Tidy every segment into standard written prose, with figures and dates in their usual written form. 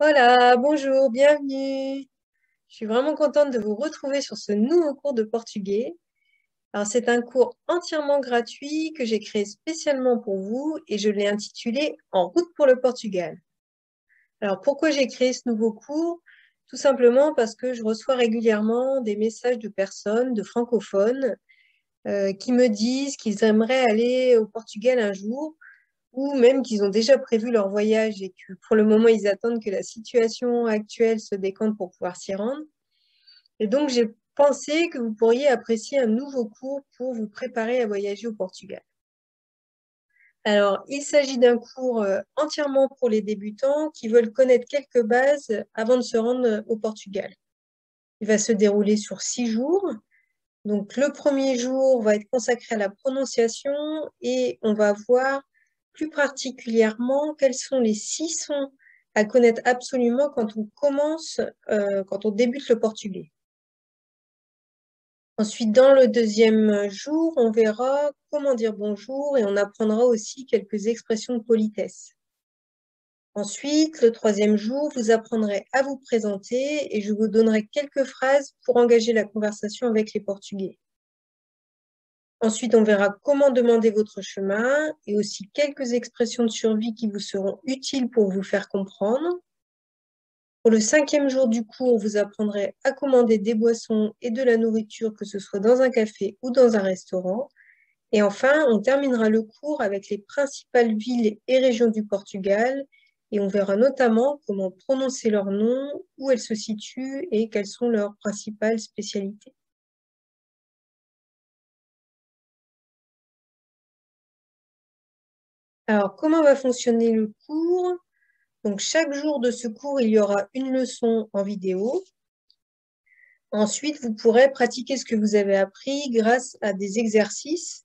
Voilà, bonjour, bienvenue. Je suis vraiment contente de vous retrouver sur ce nouveau cours de portugais. Alors, c'est un cours entièrement gratuit que j'ai créé spécialement pour vous et je l'ai intitulé En route pour le Portugal. Alors, pourquoi j'ai créé ce nouveau cours? Tout simplement parce que je reçois régulièrement des messages de personnes, de francophones, qui me disent qu'ils aimeraient aller au Portugal un jour ou même qu'ils ont déjà prévu leur voyage et que pour le moment, ils attendent que la situation actuelle se décante pour pouvoir s'y rendre. Et donc, j'ai pensé que vous pourriez apprécier un nouveau cours pour vous préparer à voyager au Portugal. Alors, il s'agit d'un cours entièrement pour les débutants qui veulent connaître quelques bases avant de se rendre au Portugal. Il va se dérouler sur 6 jours. Donc, le premier jour va être consacré à la prononciation et on va voir plus particulièrement quels sont les 6 sons à connaître absolument quand on quand on débute le portugais. Ensuite, dans le deuxième jour, on verra comment dire bonjour et on apprendra aussi quelques expressions de politesse. Ensuite, le troisième jour, vous apprendrez à vous présenter et je vous donnerai quelques phrases pour engager la conversation avec les Portugais. Ensuite, on verra comment demander votre chemin et aussi quelques expressions de survie qui vous seront utiles pour vous faire comprendre. Pour le cinquième jour du cours, vous apprendrez à commander des boissons et de la nourriture, que ce soit dans un café ou dans un restaurant. Et enfin, on terminera le cours avec les principales villes et régions du Portugal et on verra notamment comment prononcer leurs noms, où elles se situent et quelles sont leurs principales spécialités. Alors, comment va fonctionner le cours? Donc, chaque jour de ce cours, il y aura une leçon en vidéo. Ensuite, vous pourrez pratiquer ce que vous avez appris grâce à des exercices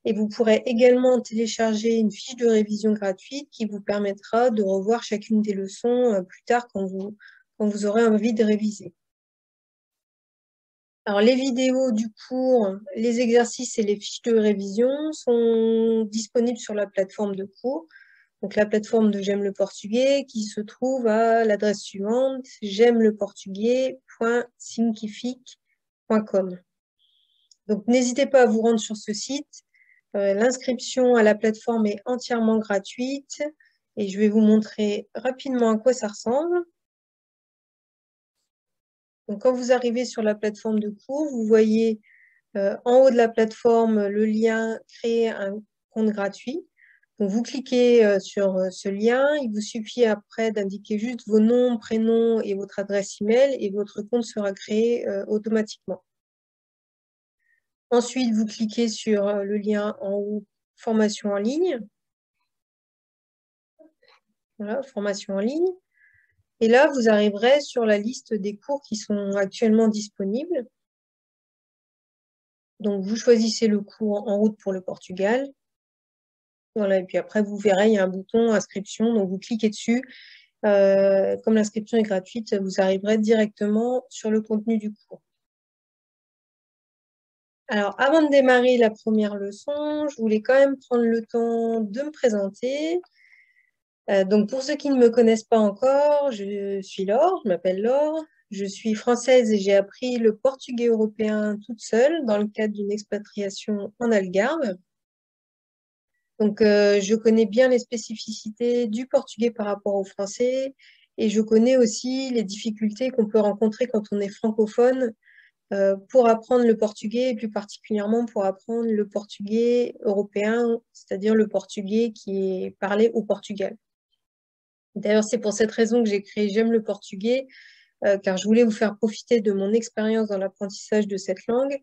et vous pourrez également télécharger une fiche de révision gratuite qui vous permettra de revoir chacune des leçons plus tard quand vous aurez envie de réviser. Alors, les vidéos du cours, les exercices et les fiches de révision sont disponibles sur la plateforme de cours. Donc, la plateforme de J'aime le portugais qui se trouve à l'adresse suivante, j'aime-le-portugais.thinkific.com. Donc, n'hésitez pas à vous rendre sur ce site. L'inscription à la plateforme est entièrement gratuite et je vais vous montrer rapidement à quoi ça ressemble. Donc, quand vous arrivez sur la plateforme de cours, vous voyez en haut de la plateforme le lien Créer un compte gratuit. Donc, vous cliquez sur ce lien. Il vous suffit après d'indiquer juste vos noms, prénoms et votre adresse email et votre compte sera créé automatiquement. Ensuite, vous cliquez sur le lien en haut, formation en ligne. Voilà, formation en ligne. Et là, vous arriverez sur la liste des cours qui sont actuellement disponibles. Donc, vous choisissez le cours En route pour le Portugal. Voilà, et puis après, vous verrez, il y a un bouton inscription, donc vous cliquez dessus. Comme l'inscription est gratuite, vous arriverez directement sur le contenu du cours. Alors, avant de démarrer la première leçon, je voulais quand même prendre le temps de me présenter. Donc, pour ceux qui ne me connaissent pas encore, je suis Laure, je m'appelle Laure. Je suis française et j'ai appris le portugais européen toute seule dans le cadre d'une expatriation en Algarve. Donc, je connais bien les spécificités du portugais par rapport au français et je connais aussi les difficultés qu'on peut rencontrer quand on est francophone pour apprendre le portugais et plus particulièrement pour apprendre le portugais européen, c'est-à-dire le portugais qui est parlé au Portugal. D'ailleurs, c'est pour cette raison que j'ai créé J'aime le portugais, car je voulais vous faire profiter de mon expérience dans l'apprentissage de cette langue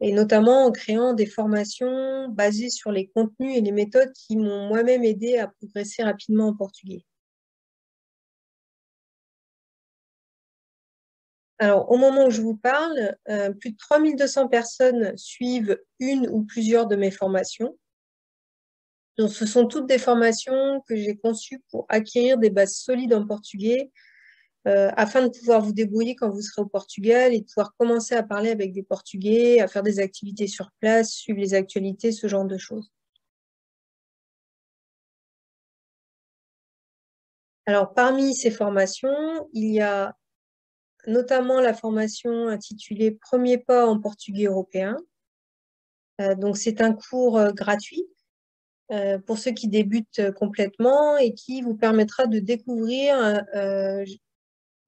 et notamment en créant des formations basées sur les contenus et les méthodes qui m'ont moi-même aidé à progresser rapidement en portugais. Alors, au moment où je vous parle, plus de 3200 personnes suivent une ou plusieurs de mes formations. Donc, ce sont toutes des formations que j'ai conçues pour acquérir des bases solides en portugais afin de pouvoir vous débrouiller quand vous serez au Portugal et de pouvoir commencer à parler avec des Portugais, à faire des activités sur place, suivre les actualités, ce genre de choses. Alors, parmi ces formations, il y a notamment la formation intitulée Premier pas en portugais européen. Donc, c'est un cours gratuit pour ceux qui débutent complètement et qui vous permettra de découvrir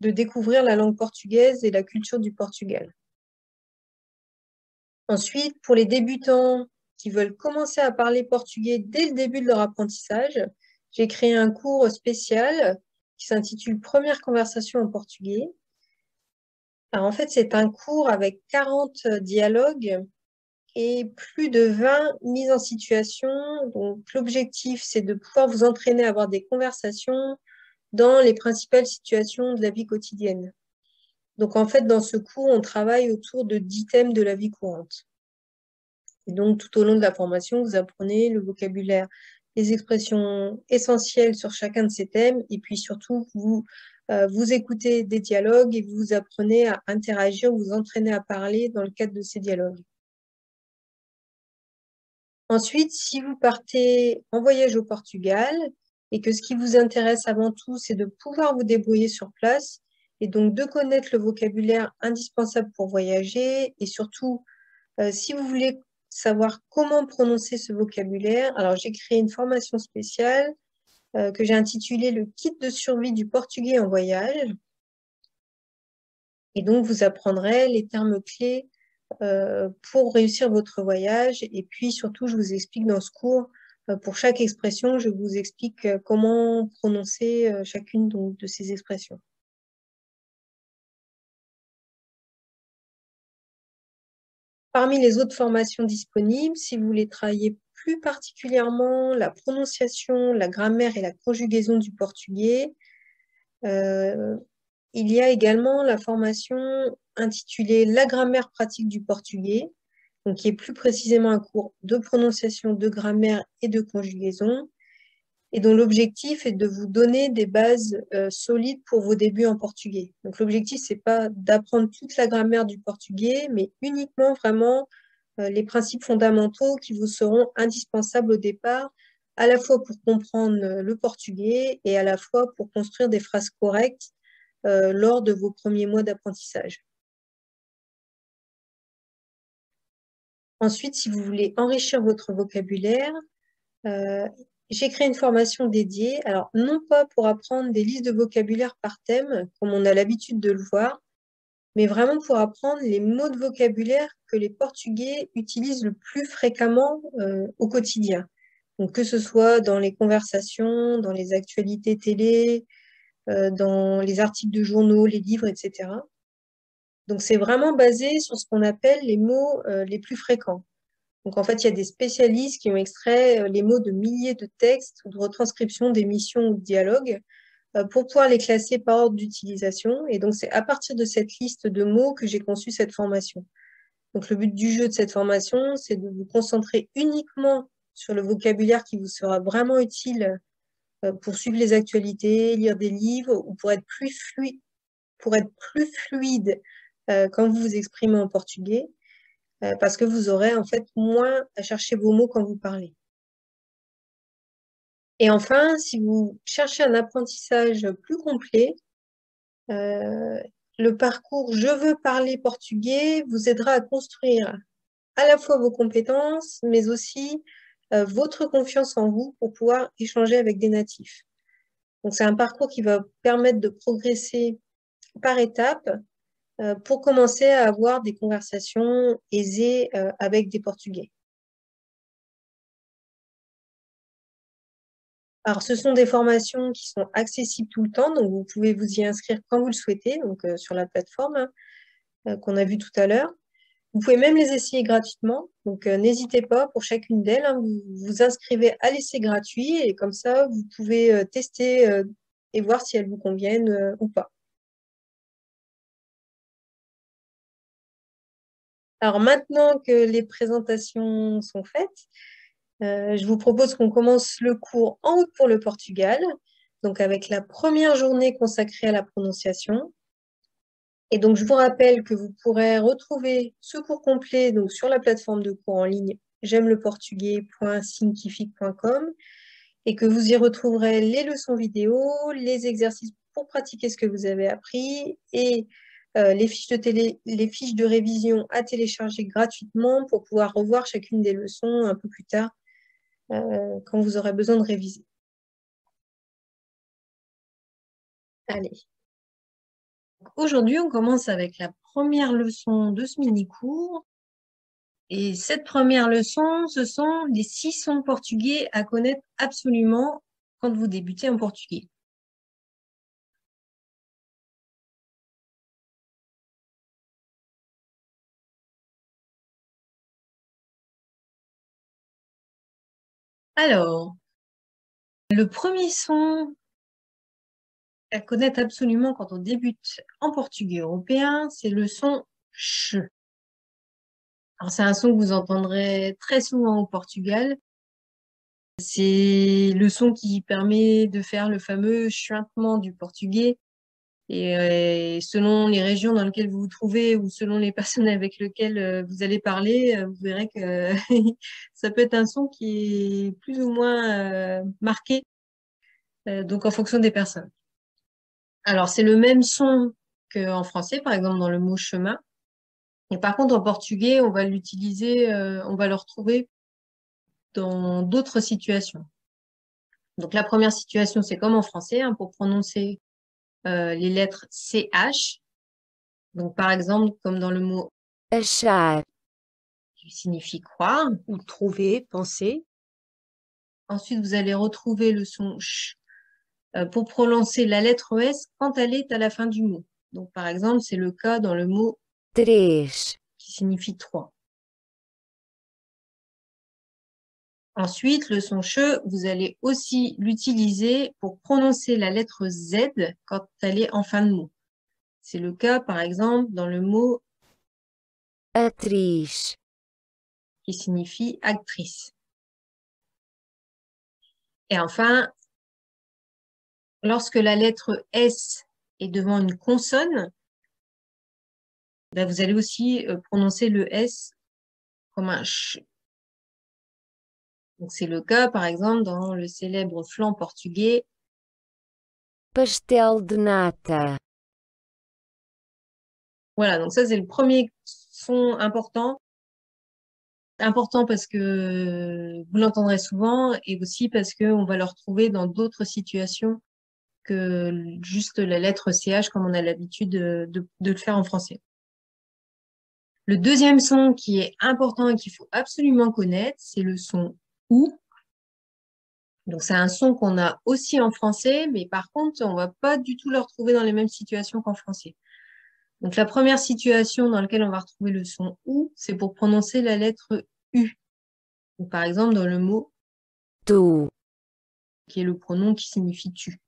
la langue portugaise et la culture du Portugal. Ensuite, pour les débutants qui veulent commencer à parler portugais dès le début de leur apprentissage, j'ai créé un cours spécial qui s'intitule Première conversation en portugais. Alors, en fait, c'est un cours avec 40 dialogues et plus de 20 mises en situation. Donc, l'objectif, c'est de pouvoir vous entraîner à avoir des conversations dans les principales situations de la vie quotidienne. Donc, en fait, dans ce cours, on travaille autour de 10 thèmes de la vie courante. Et donc, tout au long de la formation, vous apprenez le vocabulaire, les expressions essentielles sur chacun de ces thèmes, et puis surtout, vous écoutez des dialogues et vous apprenez à interagir, vous entraînez à parler dans le cadre de ces dialogues. Ensuite, si vous partez en voyage au Portugal et que ce qui vous intéresse avant tout, c'est de pouvoir vous débrouiller sur place et donc de connaître le vocabulaire indispensable pour voyager et surtout, si vous voulez savoir comment prononcer ce vocabulaire, alors j'ai créé une formation spéciale que j'ai intitulée le kit de survie du portugais en voyage. Et donc, vous apprendrez les termes clés pour réussir votre voyage. Et puis, surtout, je vous explique dans ce cours, pour chaque expression, je vous explique comment prononcer chacune donc, de ces expressions. Parmi les autres formations disponibles, si vous voulez travailler plus particulièrement la prononciation, la grammaire et la conjugaison du portugais, euh, il y a également la formation intitulée La grammaire pratique du portugais, donc qui est plus précisément un cours de prononciation, de grammaire et de conjugaison, et dont l'objectif est de vous donner des bases solides pour vos débuts en portugais. Donc l'objectif, c'est pas d'apprendre toute la grammaire du portugais, mais uniquement vraiment les principes fondamentaux qui vous seront indispensables au départ, à la fois pour comprendre le portugais et à la fois pour construire des phrases correctes lors de vos premiers mois d'apprentissage. Ensuite, si vous voulez enrichir votre vocabulaire, euh, j'ai créé une formation dédiée. Alors, non pas pour apprendre des listes de vocabulaire par thème, comme on a l'habitude de le voir, mais vraiment pour apprendre les mots de vocabulaire que les Portugais utilisent le plus fréquemment au quotidien. Donc, que ce soit dans les conversations, dans les actualités télé, dans les articles de journaux, les livres, etc. Donc, c'est vraiment basé sur ce qu'on appelle les mots les plus fréquents. Donc, en fait, il y a des spécialistes qui ont extrait les mots de milliers de textes ou de retranscriptions d'émissions ou de dialogues pour pouvoir les classer par ordre d'utilisation. Et donc, c'est à partir de cette liste de mots que j'ai conçu cette formation. Donc, le but du jeu de cette formation, c'est de vous concentrer uniquement sur le vocabulaire qui vous sera vraiment utile pour suivre les actualités, lire des livres ou pour être plus fluide quand vous vous exprimez en portugais, parce que vous aurez en fait moins à chercher vos mots quand vous parlez. Et enfin, si vous cherchez un apprentissage plus complet, euh, le parcours Je veux parler portugais vous aidera à construire à la fois vos compétences, mais aussi votre confiance en vous pour pouvoir échanger avec des natifs. Donc, c'est un parcours qui va permettre de progresser par étapes pour commencer à avoir des conversations aisées avec des Portugais. Alors, ce sont des formations qui sont accessibles tout le temps, donc vous pouvez vous y inscrire quand vous le souhaitez, donc sur la plateforme qu'on a vue tout à l'heure. Vous pouvez même les essayer gratuitement, donc n'hésitez pas pour chacune d'elles, vous vous inscrivez à l'essai gratuit et comme ça, vous pouvez tester et voir si elles vous conviennent ou pas. Alors maintenant que les présentations sont faites, je vous propose qu'on commence le cours en route pour le Portugal, donc avec la première journée consacrée à la prononciation. Et donc, je vous rappelle que vous pourrez retrouver ce cours complet donc, sur la plateforme de cours en ligne j'aime le portugais.thinkific.com et que vous y retrouverez les leçons vidéo, les exercices pour pratiquer ce que vous avez appris et les fiches de révision à télécharger gratuitement pour pouvoir revoir chacune des leçons un peu plus tard quand vous aurez besoin de réviser. Allez. Aujourd'hui, on commence avec la première leçon de ce mini-cours. Et cette première leçon, ce sont les 6 sons portugais à connaître absolument quand vous débutez en portugais. Alors, le premier son à connaître absolument quand on débute en portugais européen, c'est le son ch. Alors, c'est un son que vous entendrez très souvent au Portugal. C'est le son qui permet de faire le fameux chuintement du portugais. Et selon les régions dans lesquelles vous vous trouvez ou selon les personnes avec lesquelles vous allez parler, vous verrez que ça peut être un son qui est plus ou moins marqué, donc en fonction des personnes. Alors, c'est le même son qu'en français, par exemple dans le mot chemin. Et par contre, en portugais, on va l'utiliser, on va le retrouver dans d'autres situations. Donc, la première situation, c'est comme en français, hein, pour prononcer les lettres CH. Donc, par exemple, comme dans le mot achar, qui signifie croire. ou trouver, penser. Ensuite, vous allez retrouver le son ch pour prononcer la lettre S quand elle est à la fin du mot. Donc, par exemple, c'est le cas dans le mot Três, qui signifie 3. Ensuite, le son che, vous allez aussi l'utiliser pour prononcer la lettre Z quand elle est en fin de mot. C'est le cas, par exemple, dans le mot atriz, qui signifie actrice. Et enfin, lorsque la lettre S est devant une consonne, ben, vous allez aussi prononcer le S comme un ch. Donc, c'est le cas, par exemple, dans le célèbre flan portugais. pastel de nata, Voilà, donc ça, c'est le premier son important. Important parce que vous l'entendrez souvent et aussi parce qu'on va le retrouver dans d'autres situations que juste la lettre CH comme on a l'habitude de le faire en français. Le deuxième son qui est important et qu'il faut absolument connaître, c'est le son OU. Donc, c'est un son qu'on a aussi en français, mais par contre, on va pas du tout le retrouver dans les mêmes situations qu'en français. Donc, la première situation dans laquelle on va retrouver le son OU, c'est pour prononcer la lettre U. Donc, par exemple, dans le mot tu, qui est le pronom qui signifie tu.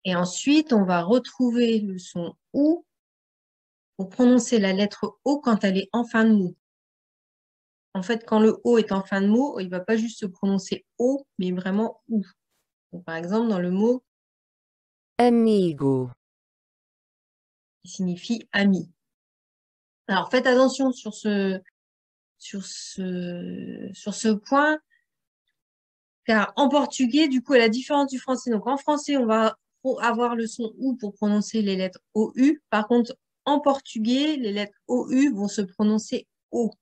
Et ensuite, on va retrouver le son OU pour prononcer la lettre O quand elle est en fin de mot. En fait, quand le O est en fin de mot, il ne va pas juste se prononcer O, mais vraiment OU. Donc, par exemple, dans le mot amigo, qui signifie ami. Alors, faites attention sur ce point, car en portugais, du coup, à la différence du français, donc en français, on va avoir le son OU pour prononcer les lettres OU. Par contre, en portugais, les lettres OU vont se prononcer O.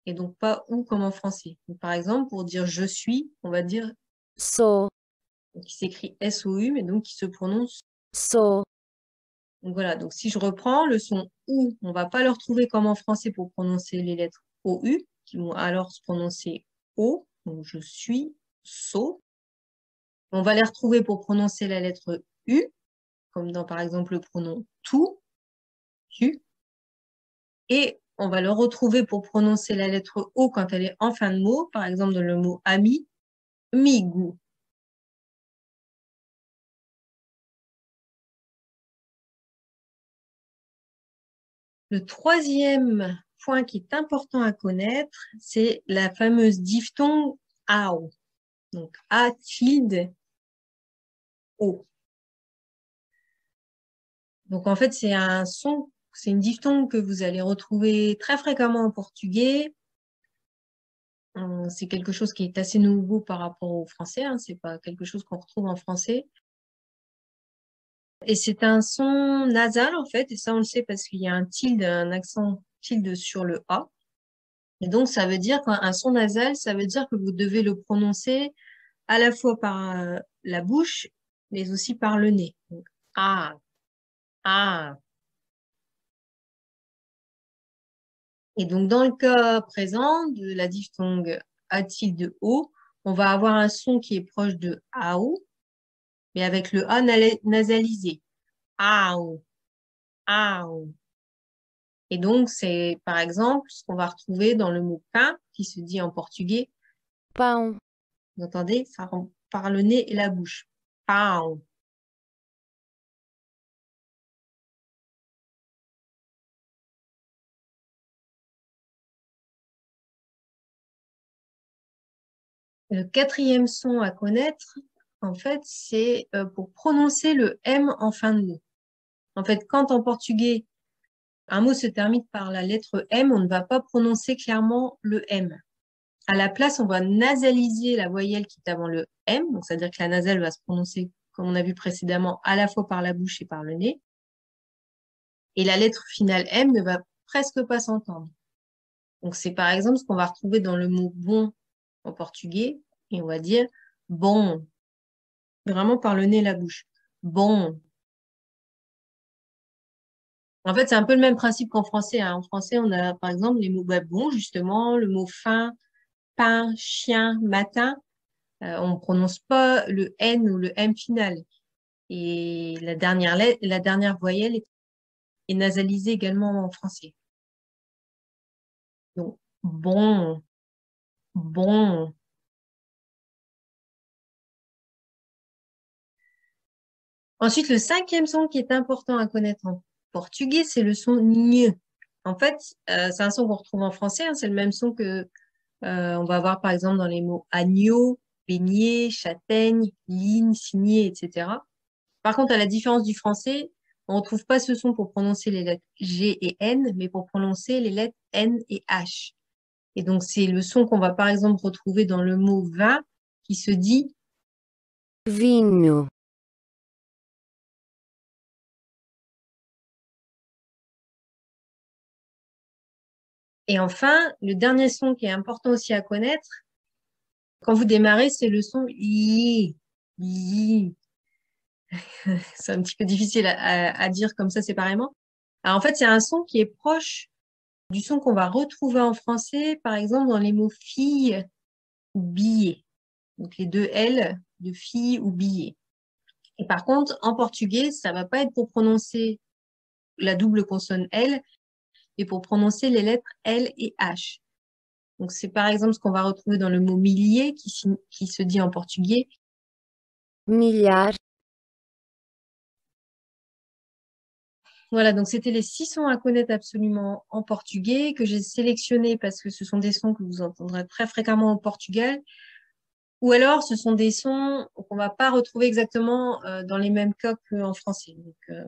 Et donc pas ou comme en français. Donc, par exemple, pour dire je suis, on va dire sou, qui s'écrit S-O-U, mais donc qui se prononce. sou, Donc voilà, donc si je reprends le son OU, on va pas le retrouver comme en français pour prononcer les lettres OU, qui vont alors se prononcer O, donc je suis, so. On va les retrouver pour prononcer la lettre U, comme dans par exemple le pronom tout, tu. Et on va le retrouver pour prononcer la lettre O quand elle est en fin de mot, par exemple dans le mot ami, migu. Le troisième point qui est important à connaître, c'est la fameuse diphtongue AO. Donc A tilde O. Donc en fait, c'est un son, c'est une diphtongue que vous allez retrouver très fréquemment en portugais C'est quelque chose qui est assez nouveau par rapport au français, hein. C'est pas quelque chose qu'on retrouve en français. Et c'est un son nasal, en fait, et ça, on le sait parce qu'il y a un accent tilde sur le A. Et donc, ça veut dire qu'un son nasal, ça veut dire que vous devez le prononcer à la fois par la bouche, mais aussi par le nez. Donc, ah, ah. Et donc, dans le cas présent de la diphtongue A tilde O, on va avoir un son qui est proche de AO, mais avec le A nasalisé. AO, AO. Et donc, c'est par exemple ce qu'on va retrouver dans le mot pain, qui se dit en portugais, pão, vous entendez, par le nez et la bouche. Pão. Le quatrième son à connaître, en fait, c'est pour prononcer le M en fin de mot. En fait, quand en portugais, un mot se termine par la lettre M, on ne va pas prononcer clairement le M. À la place, on va nasaliser la voyelle qui est avant le M, donc c'est-à-dire que la nasale va se prononcer, comme on a vu précédemment, à la fois par la bouche et par le nez. Et la lettre finale M ne va presque pas s'entendre. Donc c'est par exemple ce qu'on va retrouver dans le mot bon en portugais, et on va dire bon, vraiment par le nez et la bouche. Bon. En fait, c'est un peu le même principe qu'en français, hein. En français, on a par exemple les mots bon, justement, le mot fin, pain, chien, matin. On ne prononce pas le N ou le M final. Et la dernière voyelle est nasalisée également en français. Donc, bon, bon. Ensuite, le cinquième son qui est important à connaître en portugais, c'est le son ñ. En fait, c'est un son qu'on retrouve en français, hein. C'est le même son que on va avoir par exemple dans les mots agneau, beignet, châtaigne, ligne, signé, etc. Par contre, à la différence du français, on ne retrouve pas ce son pour prononcer les lettres G et N, mais pour prononcer les lettres N et H. Et donc, c'est le son qu'on va par exemple retrouver dans le mot vin qui se dit. vinho, Et enfin, le dernier son qui est important aussi à connaître, quand vous démarrez, c'est le son I. I. C'est un petit peu difficile à dire comme ça séparément. Alors, en fait, c'est un son qui est proche du son qu'on va retrouver en français, par exemple, dans les mots fille ou billet. Donc, les deux L de fille ou billet. Et par contre, en portugais, ça va pas être pour prononcer la double consonne L, mais pour prononcer les lettres L et H. Donc, c'est par exemple ce qu'on va retrouver dans le mot millier, qui se dit en portugais. milhar, Voilà, donc c'était les 6 sons à connaître absolument en portugais que j'ai sélectionnés parce que ce sont des sons que vous entendrez très fréquemment au Portugal. Ou alors, ce sont des sons qu'on va pas retrouver exactement dans les mêmes cas qu'en français. Donc,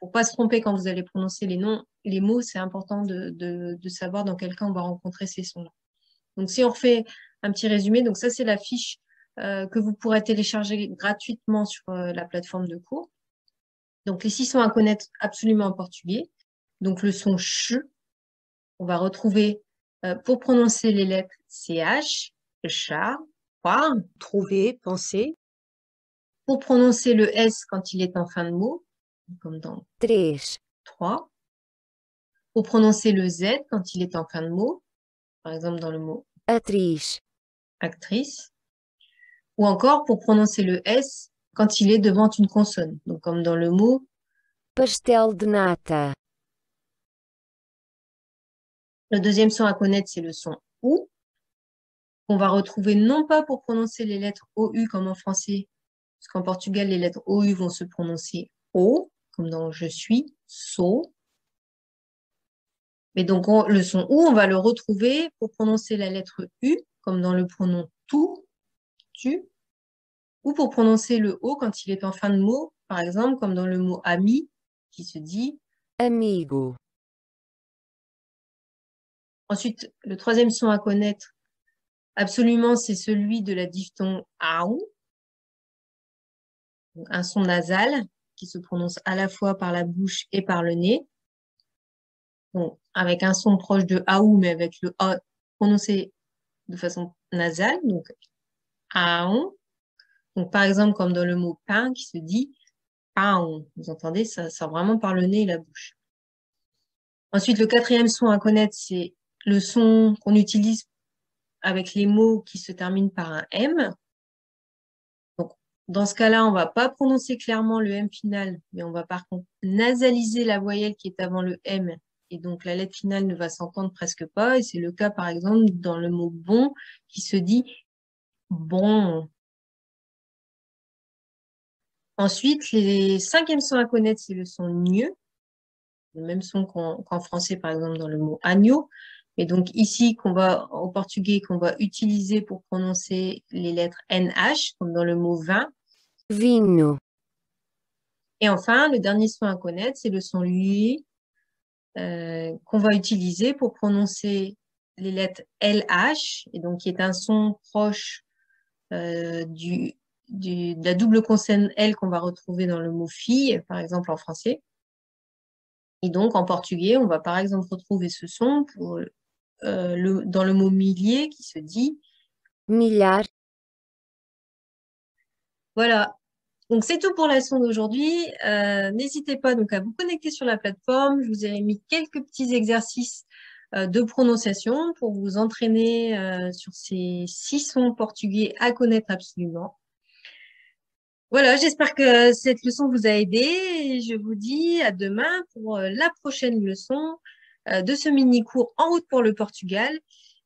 pour pas se tromper quand vous allez prononcer les noms, les mots, c'est important de savoir dans quel cas on va rencontrer ces sons-là. Donc, si on refait un petit résumé, donc ça, c'est la fiche que vous pourrez télécharger gratuitement sur la plateforme de cours. Donc, les 6 sons à connaître absolument en portugais. Donc, le son ch, on va retrouver pour prononcer les lettres CH, chat, quoi. Trouver, penser, Pour prononcer le S quand il est en fin de mot, comme dans três, 3. Pour prononcer le Z quand il est en fin de mot, par exemple dans le mot atriz, actrice. Ou encore pour prononcer le S quand il est devant une consonne, donc comme dans le mot. pastel de nata, Le deuxième son à connaître, c'est le son OU, qu'on va retrouver non pas pour prononcer les lettres OU comme en français, parce qu'en Portugal, les lettres OU vont se prononcer O, comme dans je suis, so. Mais donc, le son OU, on va le retrouver pour prononcer la lettre U, comme dans le pronom tout, tu, ou pour prononcer le O quand il est en fin de mot, par exemple, comme dans le mot ami, qui se dit. amigo, Ensuite, le troisième son à connaître, Absolument, c'est celui de la diphtongue AU, un son nasal qui se prononce à la fois par la bouche et par le nez. Donc, avec un son proche de AU, mais avec le A prononcé de façon nasale, donc AU. Donc, par exemple, comme dans le mot pain qui se dit pain. Vous entendez, ça sort vraiment par le nez et la bouche. Ensuite, le quatrième son à connaître, c'est le son qu'on utilise avec les mots qui se terminent par un M. Donc, dans ce cas-là, on ne va pas prononcer clairement le M final, mais on va par contre nasaliser la voyelle qui est avant le M. Et donc, la lettre finale ne va s'entendre presque pas. Et c'est le cas, par exemple, dans le mot bon qui se dit bon. Ensuite, les cinquièmes sons à connaître, c'est le son gneu, le même son qu'en français, par exemple, dans le mot agneau. Et donc ici, au portugais, qu'on va utiliser pour prononcer les lettres NH, comme dans le mot vin. vinho, Et enfin, le dernier son à connaître, c'est le son lui, qu'on va utiliser pour prononcer les lettres LH, et donc qui est un son proche de la double consonne L qu'on va retrouver dans le mot fille, par exemple en français. Et donc en portugais, on va par exemple retrouver ce son dans le mot millier qui se dit milhar, voilà. Donc c'est tout pour la leçon d'aujourd'hui. N'hésitez pas donc à vous connecter sur la plateforme. Je vous ai mis quelques petits exercices de prononciation pour vous entraîner sur ces 6 sons portugais à connaître absolument. Voilà, j'espère que cette leçon vous a aidé et je vous dis à demain pour la prochaine leçon de ce mini-cours en route pour le Portugal.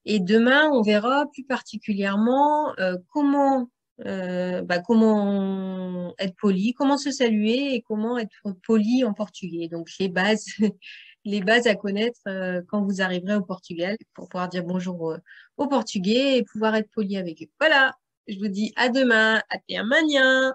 Et demain, on verra plus particulièrement comment être poli, comment se saluer et comment être poli en portugais. Donc, les bases, les bases à connaître quand vous arriverez au Portugal pour pouvoir dire bonjour aux Portugais et pouvoir être poli avec eux. Voilà, je vous dis à demain, até amanhã.